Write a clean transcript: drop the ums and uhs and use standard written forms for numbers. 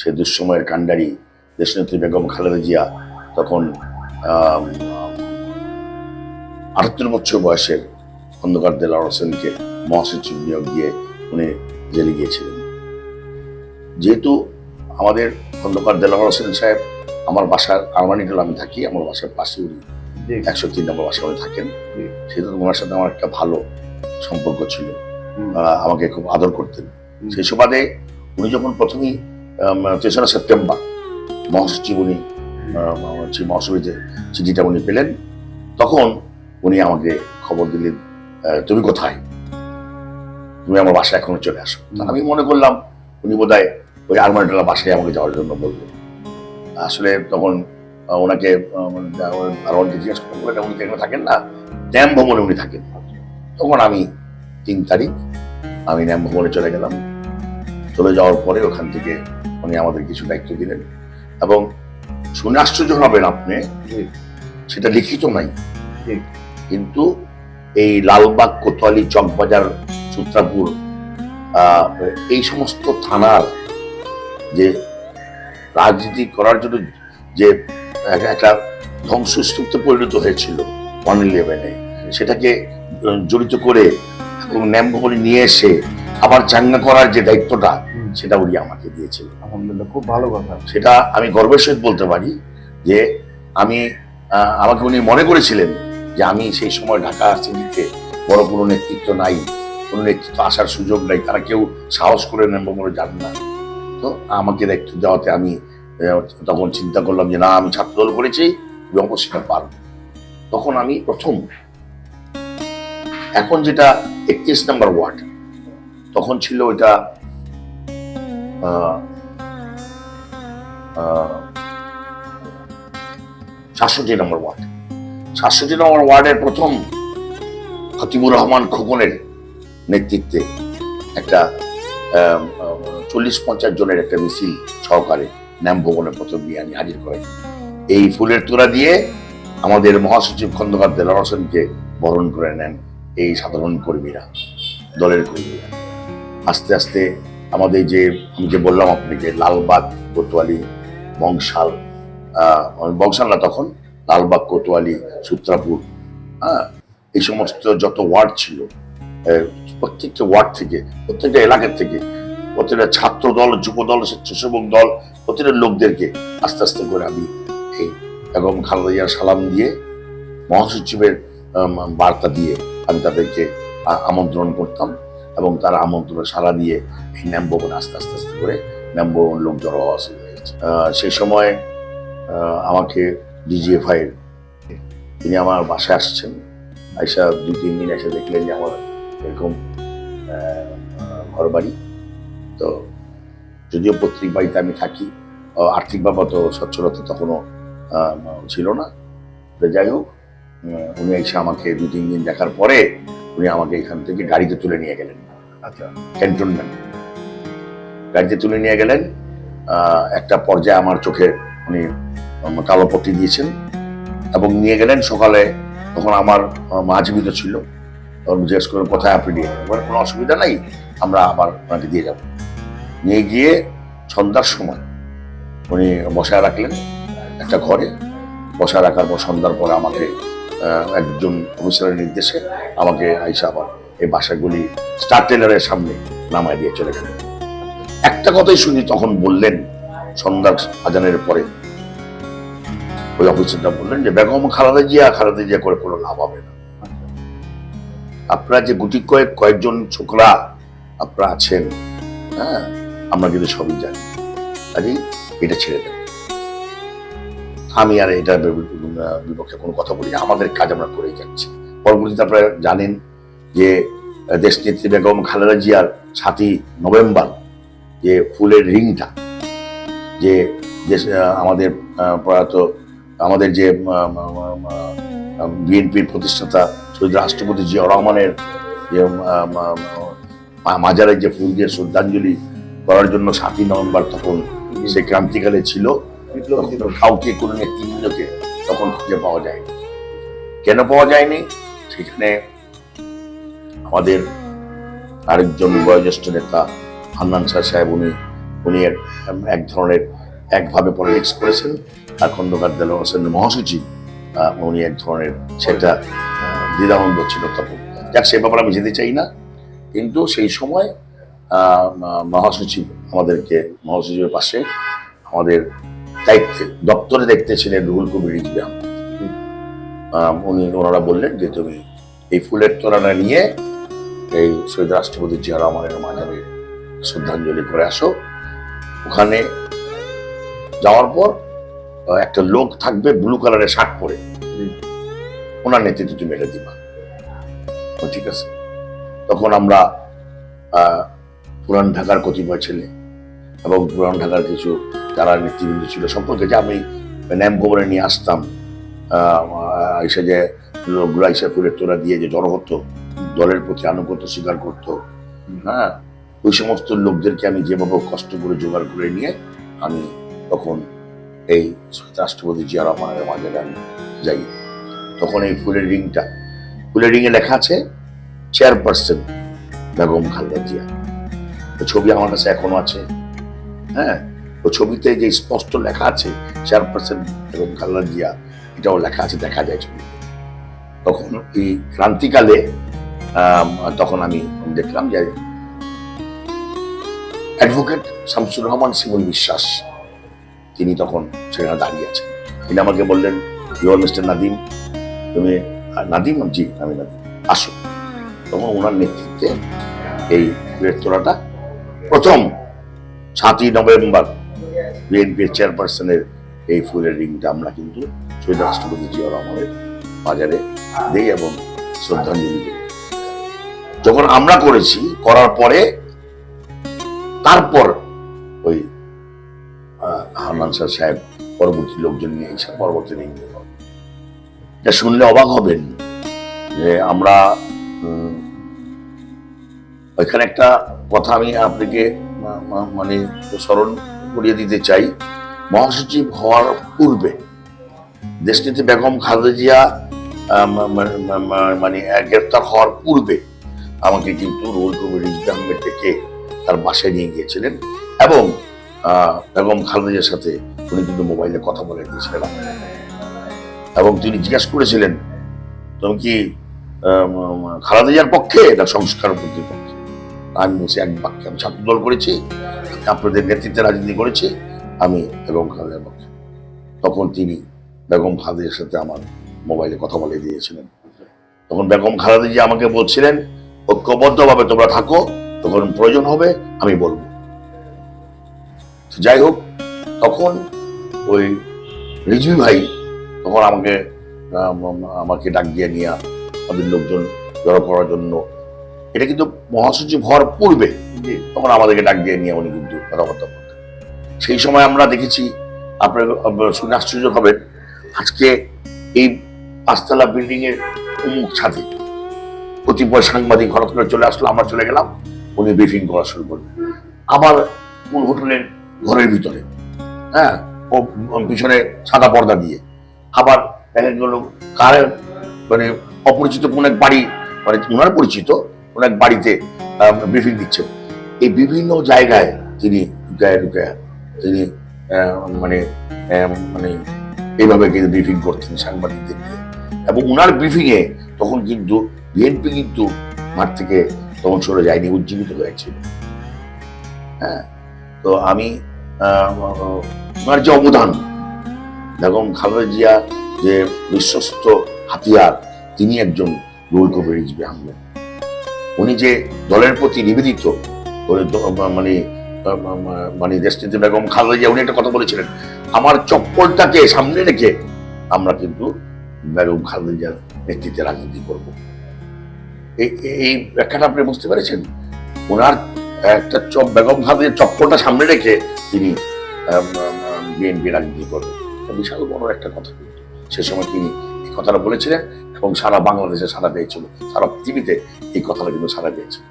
সে দুঃসময়ের কাণ্ডারি দেশনেত্রী বেগম খালেদা জিয়া তখন 78 বছর বয়সের খন্দকার দেলোয়ার হোসেনকে মহাসচিব নিয়োগ দিয়ে উনি জেলে গিয়েছিলেন। যেহেতু আমাদের খন্দকার দেলোয়ার হোসেন সাহেব আমার বাসার আরমানিটুল, আমি থাকি, আমার বাসার পাশে উনি 103 নম্বর বাসা উনি থাকেন, সেহেতু ওনার সাথে আমার একটা ভালো সম্পর্ক ছিল, আমাকে খুব আদর করতেন। সেই সুবাদে উনি যখন প্রথমেই 3রা সেপ্টেম্বর মহাসচিব উনি মহাসচিবের চিঠিটা উনি পেলেন, তখন উনি আমাকে খবর দিলেন, তুমি কোথায়, তুমি আমার বাসায় এখনো চলে আসো। আমি মনে করলাম উনি বোধহয় ওই আরমানিটোলা বাসায় আমাকে যাওয়ার জন্য বললেন। আসলে তখন ওনাকে আরো জিজ্ঞেস করলেন, উনি এখানে থাকেন না, ন্যাম ভবনে উনি থাকেন। তখন আমি 3 তারিখ আমি ন্যাম ভবনে চলে গেলাম। চলে যাওয়ার পরে ওখান থেকে উনি আমাদের কিছু দায়িত্ব দিলেন, এবং শুনে আশ্চর্য হবেন আপনি, সেটা লিখিত নাই, কিন্তু এই লালবাগ, কোতোয়ালি, চকবাজার, সূত্রাপুর, এই সমস্ত থানার যে রাজনীতি করার জন্য যে একটা ধ্বংসস্তূপে পরিণত হয়েছিল 111-এ, সেটাকে জড়িত করে এবং ন্যাম ভবনে নিয়ে এসে আবার চাঙ্গা করার যে দায়িত্বটা, সেটা উনি আমাকে দিয়েছিল। আলহামদুলিল্লাহ, খুব ভালো কথা। সেটা আমি গর্বের সহিত বলতে পারি যে আমাকে উনি মনে করেছিলেন যে আমি সেই সময় ঢাকা সিটিতে বড় কোনো নেতৃত্ব নাই, কোনো নেতৃত্ব আসার সুযোগ নাই, তারা কেউ সাহস করে ন্যাম ভবনে যান না। তো আমাকে দায়িত্ব দেওয়াতে আমি তখন চিন্তা করলাম যে না, আমি ছাত্রদল করেছি, অবশ্যই পারব। তখন আমি প্রথম, এখন যেটা 31 নম্বর ওয়ার্ড, তখন ছিল ওইটা 67 নম্বর ওয়ার্ড। 67 নম্বর ওয়ার্ডের প্রথম খতিবুর রহমান খোকনের নেতৃত্বে একটা 40-50 জনের একটা মিছিল সহকারে ন্যাম ভবনের প্রথম দিয়ে আমি হাজির করাই। এই ফুলের তোড়া দিয়ে আমাদের মহাসচিব খন্দকার দেলোয়ার হোসেনকে বরণ করে নেন এই সাধারণ কর্মীরা, দলের কর্মীরা। আস্তে আস্তে আমাদের যে আমি যে বললাম আপনাকে, লালবাগ, কোতোয়ালি, বংশাল না, তখন লালবাগ, কোতোয়ালি, সূত্রাপুর, এই সমস্ত যত ওয়ার্ড ছিল, প্রত্যেকটা ওয়ার্ড থেকে, প্রত্যেকটা এলাকার থেকে, প্রত্যেকটা ছাত্র দল, যুব দল, স্বেচ্ছাসেবক দল, প্রত্যেকটা লোকদেরকে আস্তে আস্তে করে আমি এই বেগম খালেদা জিয়ার সালাম দিয়ে, মহাসচিবের বার্তা দিয়ে আমি তাদেরকে আমন্ত্রণ করতাম, এবং তারা আমন্ত্রণ সাড়া দিয়ে এই ন্যাম ভবনে আস্তে আস্তে আস্তে করে ন্যাম ভবন লোক জড়ো হওয়া শুরু হয়েছে। সেই সময় আমাকে ডিজিএফআই তিনি আমার বাসায় আসছেন, আইসা 2-3 দিন এসে দেখলেন যে আমার এরকম ঘর বাড়ি। তো যদিও পৈতৃক বাড়িতে আমি থাকি, আর্থিকভাবে তো সচ্ছলতা তখনও ছিল না। যাই হোক, উনি এসে আমাকে 2-3 দিন দেখার পরে উনি আমাকে এখান থেকে গাড়িতে তুলে নিয়ে গেলেন। আচ্ছা, ক্যান্টনমেন্ট গাড়িতে তুলে নিয়ে গেলেন। একটা পর্যায়ে আমার চোখে উনি কালো পট্টি দিয়েছেন এবং নিয়ে গেলেন সকালে। তখন আমার মা জীবিত ছিল, তখন জিজ্ঞেস করে কোথায় আপনি নিয়ে যাবেন, কোনো অসুবিধা নাই, আমরা আবার ওনাকে দিয়ে যাব। নিয়ে গিয়ে সন্ধ্যার সময় উনি বসায় রাখলেন একটা ঘরে। বসায় রাখার পর সন্ধ্যার পরে আমাকে একজন অফিসারের নির্দেশে আমাকে আইসা আবার এই বাসাগুলি স্টার টেলারের সামনে নামায় দিয়ে চলে গেলেন। একটা কথাই শুনি, তখন বললেন সন্ধ্যা আজানের পরে ওই অফিসারটা বললেন যে বেগম খালেদা জিয়া করে কোনো লাভ হবে না। আপনারা যে গুটি কয়েকজন ছোকরা আপনারা আছেন, আমরা কিন্তু সবই জানি, কাজেই এটা ছেড়ে দেন। আমি আর এটা বিপক্ষে কোনো কথা বলি না, আমাদের কাজ আমরা করেই যাচ্ছি। পরবর্তীতে আপনারা জানেন যে দেশনেত্রী বেগম খালেদা জিয়ার 7ই নভেম্বর যে ফুলের রিংটা, যে আমাদের প্রয়াত আমাদের যে বিএনপির প্রতিষ্ঠাতা শহীদ রাষ্ট্রপতি জিয়াউর রহমানের যে মাজারে যে ফুল দিয়ে শ্রদ্ধাঞ্জলি করার জন্য 7ই নভেম্বর তখন সে ক্রান্তিকালে ছিল, কাউকে কোনো নেতৃবৃন্দকে তখন খুঁজে পাওয়া যায়নি। কেন পাওয়া যায়নি? সেখানে আমাদের আরেকজন বয়োজ্যেষ্ঠ নেতা হান্নান শাহ সাহেব, উনি উনি এক ধরনের একভাবে পলিটিক্স করেছেন, আর খন্দকার দেলোয়ার হোসেনের মহাসচিব উনি এক ধরনের সেটা দ্বিধাদ্বন্দ্ব ছিল তখন। যাক, সে ব্যাপারে আমি যেতে চাই না। কিন্তু সেই সময় মহাসচিবের পাশে আমাদের দায়িত্বে দপ্তরে দেখতে ছিলেন রুহুল কবির রিজভী আহমেদ। ওনারা বললেন যে তুমি এই ফুলের তোড়াটা নিয়ে এই শহীদ রাষ্ট্রপতি জিয়া রহমানের মাজারে শ্রদ্ধাঞ্জলি করে আসো। ওখানে যাওয়ার পর একটা লোক থাকবে ব্লু কালারের শার্ট পরে, ওনার নেতৃত্বে তুমি এটা দিবা। ঠিক আছে। তখন আমরা পুরান ঢাকার কতিপয় ছেলে এবং পুরান ঢাকার কিছু যারা নেতৃবৃন্দ ছিল সম্পর্কে যে আমি ন্যাম খবরে নিয়ে আসতাম, এসে যে লোকগুলো এসে ফুলের তোড়া দিয়ে যে জড়ো হতো, দলের প্রতি আনুগত্য স্বীকার করতো, হ্যাঁ, ওই সমস্ত লোকদেরকে আমি যেভাবে কষ্ট করে জোগাড় করে নিয়ে আমি তখন এই রাষ্ট্রপতি জিয়া রহমানের মাঝে আমি যাই। তখন এই ফুলের রিংয়ে লেখা আছে চেয়ারপারসন বেগম খালেদা জিয়া। ছবি আমার কাছে এখনো আছে। হ্যাঁ, ও ছবিতে যে স্পষ্ট লেখা আছে চেয়ারপারসন বেগম খালেদা জিয়া, এটাও লেখা আছে, দেখা যায় ছবিতে। তখন এই ক্রান্তিকালে তখন আমি দেখলাম যে অ্যাডভোকেট শামসুর রহমান শিমুল বিশ্বাস তিনি তখন সেখানে দাঁড়িয়ে আছেন। তিনি আমাকে বললেন, ইউর মিস্টার নাদিম, তুমি নাদিম? জি, আমি নাদিম, আসো। তখন ওনার নেতৃত্বে এই রেস্তোরাঁটা প্রথম 7ই নভেম্বর বিএনপির চেয়ারপারসনের এই ফুলের রিংটা আমরা কিন্তু শহীদ রাষ্ট্রপতি জিয়া রহমানের বাজারে দেই এবং শ্রদ্ধাঞ্জলি দিই। যখন আমরা করেছি, করার পরে তারপর ওই হান্নান সাহেব পরবর্তী লোকজন নিয়ে এসে পরবর্তী রিং দিল। এটা শুনলে অবাক হবেন যে আমরা ওইখানে একটা কথা আমি আপনাকে মানে স্মরণ করিয়ে দিতে চাই। মহাসচিব হওয়ার পূর্বে দেশনেত্রী বেগম খালেদা জিয়া মানে গ্রেফতার হওয়ার পূর্বে আমাকে কিন্তু রুহুল কবির রিজভী আহমেদ ডেকে তার বাসায় নিয়ে গিয়েছিলেন এবং বেগম খালেদা জিয়ার সাথে উনি কিন্তু মোবাইলে কথা বলে দিয়েছিলেন এবং তিনি জিজ্ঞাসা করেছিলেন, তুমি কি খালেদা জিয়ার পক্ষে না সংস্কার পদ্ধতির পক্ষে? আমি বলছি এক বাক্যে, আমি ছাত্র দল করেছি, আপনাদের নেতৃত্বে রাজনীতি করেছি, আমি বেগম খালেদার পক্ষে। তখন তিনি বেগম খালেদার সাথে আমার মোবাইলে কথা বলে দিয়েছিলেন। তখন বেগম খালেদা জিয়া আমাকে বলছিলেন, ঐক্যবদ্ধভাবে তোমরা থাকো, তখন প্রয়োজন হবে আমি বলবো। যাই হোক, তখন ওই রিজভী ভাই তখন আমাকে ডাক দিয়ে নিয়ে আমাদের লোকজন জড়ো করার জন্য, এটা কিন্তু মহাসচিব হওয়ার পূর্বে, তখন আমাদেরকে ডাক দিয়ে নিয়ে উনি কিন্তু কথাবার্তা বলতেন। সেই সময় আমরা দেখেছি, আপনার শুনে আশ্চর্য হবেন, আজকে এই 5তলা বিল্ডিং এর উন্মুখ ছাদে কতিপয় সাংবাদিক হঠাৎ করে চলে আসলো, আমরা চলে গেলাম, উনি ব্রিফিং করা শুরু করলেন। আবার কোন হোটেলের ঘরের ভিতরে, হ্যাঁ, ও পিছনে সাদা পর্দা দিয়ে, আবার দেখা গেল কারের মানে অপরিচিত কোন এক বাড়ি, মানে ওনার পরিচিত কোন এক বাড়িতে ব্রিফিং দিচ্ছেন। এই বিভিন্ন জায়গায় তিনি ঢুকায় তিনি মানে মানে এইভাবে কিন্তু ব্রিফিং করতেন সাংবাদিকদের নিয়ে। এবং ওনার ব্রিফিং এ তখন কিন্তু বিএনপি কিন্তু মাঠ থেকে তখন সরে যায়নি, উজ্জীবিত হয়েছিল। হ্যাঁ, তো আমি ওনার যে অবদান, বেগম খালেদা জিয়া যে বিশ্বস্ত হাতিয়ার, তিনি একজন রুহুল কবির রিজভী আহমেদ। উনি যে দলের প্রতি নিবেদিত, মানে মানে দেশনেত্রী বেগম খালেদা জিয়া উনি একটা কথা বলেছিলেন, আমার চপ্পলটাকে সামনে রেখে আমরা কিন্তু বেগম খালেদা জিয়ার নেতৃত্বে রাজনীতি করব। এই ব্যাখ্যাটা আপনি বুঝতে পেরেছেন? ওনার একটা বেগম খালেদা চপ্পলটা সামনে রেখে তিনি বিএনপি রাজনীতি করবেন, বিশাল বড় একটা কথা। কিন্তু সে সময় তিনি এই কথাটা বলেছিলেন এবং সারা বাংলাদেশে সারা পেয়েছিল, সারা পৃথিবীতে এই কথাটা কিন্তু সারা পেয়েছিল।